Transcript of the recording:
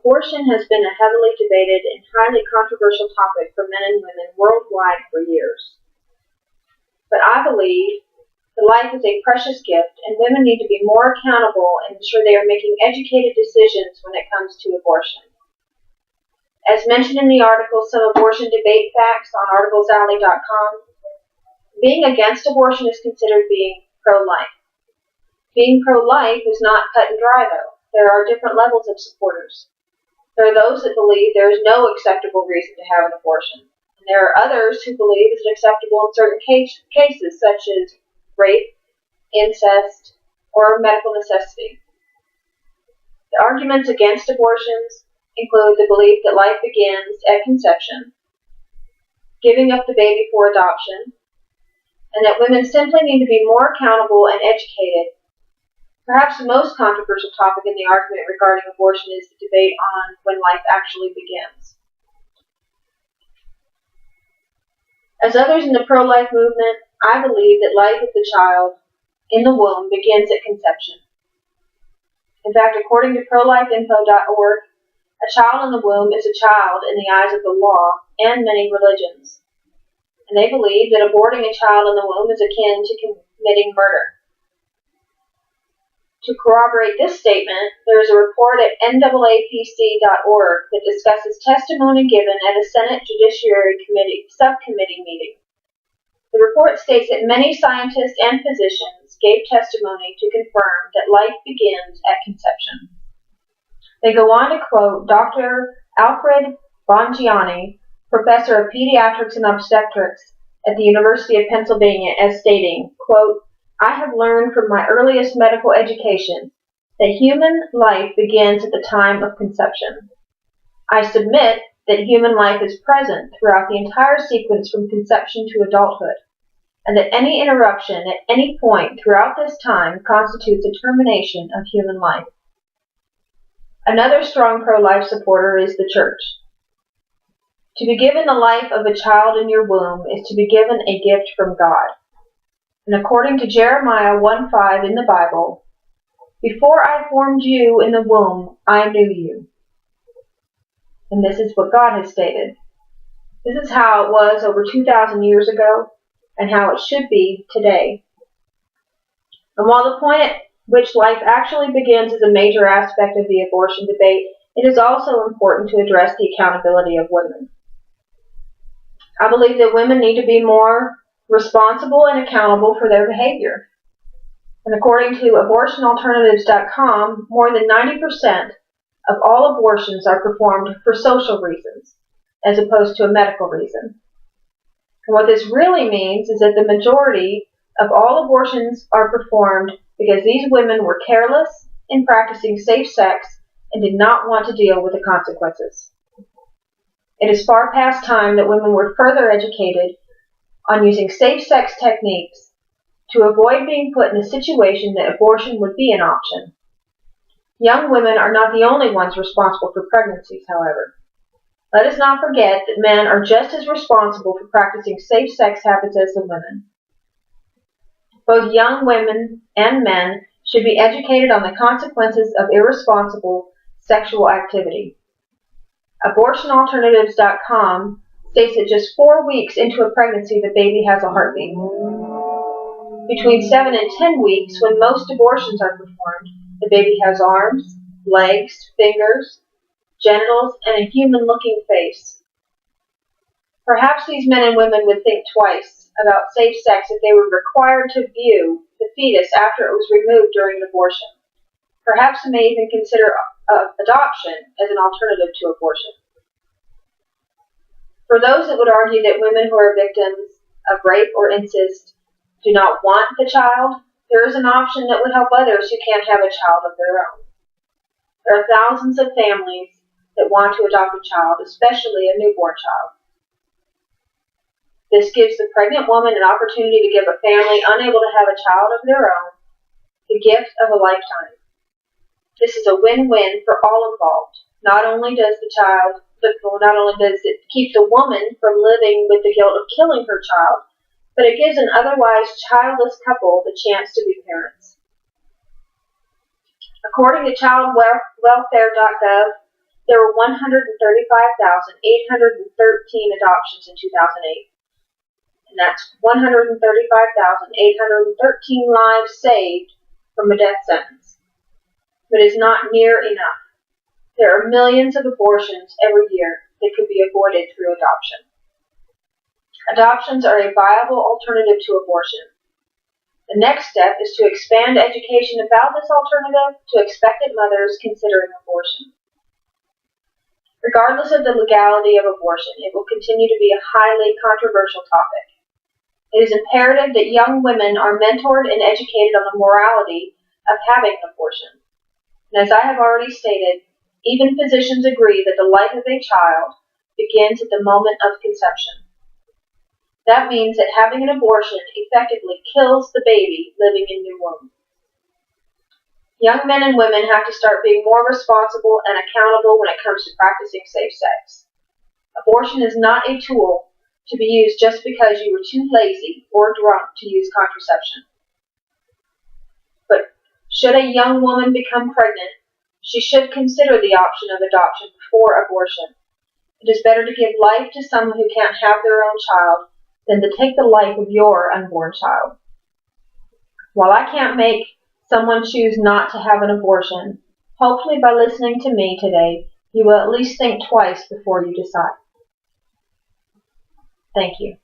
Abortion has been a heavily debated and highly controversial topic for men and women worldwide for years. But I believe that life is a precious gift, and women need to be more accountable and ensure they are making educated decisions when it comes to abortion. As mentioned in the article, Some Abortion Debate Facts on articlesalley.com, being against abortion is considered being pro-life. Being pro-life is not cut and dry, though. There are different levels of supporters. There are those that believe there is no acceptable reason to have an abortion. And there are others who believe it is acceptable in certain cases, such as rape, incest, or medical necessity. The arguments against abortions include the belief that life begins at conception, giving up the baby for adoption, and that women simply need to be more accountable and educated. Perhaps the most controversial topic in the argument regarding abortion is the debate on when life actually begins. As others in the pro-life movement, I believe that life of the child in the womb begins at conception. In fact, according to prolifeinfo.org, a child in the womb is a child in the eyes of the law and many religions. And they believe that aborting a child in the womb is akin to committing murder. To corroborate this statement, there is a report at NAAPC.org that discusses testimony given at a Senate Judiciary Committee subcommittee meeting. The report states that many scientists and physicians gave testimony to confirm that life begins at conception. They go on to quote Dr. Alfred Bongianni, professor of pediatrics and obstetrics at the University of Pennsylvania, as stating, quote, I have learned from my earliest medical education that human life begins at the time of conception. I submit that human life is present throughout the entire sequence from conception to adulthood, and that any interruption at any point throughout this time constitutes a termination of human life. Another strong pro-life supporter is the church. To be given the life of a child in your womb is to be given a gift from God. And according to Jeremiah 1:5 in the Bible, before I formed you in the womb, I knew you. And this is what God has stated. This is how it was over 2,000 years ago, and how it should be today. And while the point at which life actually begins is a major aspect of the abortion debate, it is also important to address the accountability of women. I believe that women need to be more responsible and accountable for their behavior. And according to abortionalternatives.com, more than 90% of all abortions are performed for social reasons, as opposed to a medical reason. And what this really means is that the majority of all abortions are performed because these women were careless in practicing safe sex and did not want to deal with the consequences. It is far past time that women were further educated on using safe sex techniques to avoid being put in a situation that abortion would be an option. Young women are not the only ones responsible for pregnancies, however. Let us not forget that men are just as responsible for practicing safe sex habits as the women. Both young women and men should be educated on the consequences of irresponsible sexual activity. AbortionAlternatives.com states that just 4 weeks into a pregnancy, the baby has a heartbeat. Between 7 and 10 weeks, when most abortions are performed, the baby has arms, legs, fingers, genitals, and a human-looking face. Perhaps these men and women would think twice about safe sex if they were required to view the fetus after it was removed during an abortion. Perhaps they may even consider adoption as an alternative to abortion. For those that would argue that women who are victims of rape or incest do not want the child, there is an option that would help others who can't have a child of their own. There are thousands of families that want to adopt a child, especially a newborn child. This gives the pregnant woman an opportunity to give a family unable to have a child of their own the gift of a lifetime. This is a win-win for all involved. Not only does it keep the woman from living with the guilt of killing her child, but it gives an otherwise childless couple the chance to be parents. According to childwelfare.gov, There were 135,813 adoptions in 2008. And that's 135,813 lives saved from a death sentence. But it is not near enough. There are millions of abortions every year that could be avoided through adoption. Adoptions are a viable alternative to abortion. The next step is to expand education about this alternative to expectant mothers considering abortion. Regardless of the legality of abortion, it will continue to be a highly controversial topic. It is imperative that young women are mentored and educated on the morality of having an abortion. And as I have already stated, even physicians agree that the life of a child begins at the moment of conception. That means that having an abortion effectively kills the baby living in your womb. Young men and women have to start being more responsible and accountable when it comes to practicing safe sex. Abortion is not a tool to be used just because you were too lazy or drunk to use contraception. But should a young woman become pregnant, she should consider the option of adoption before abortion. It is better to give life to someone who can't have their own child than to take the life of your unborn child. While I can't make someone choose not to have an abortion, hopefully by listening to me today, you will at least think twice before you decide. Thank you.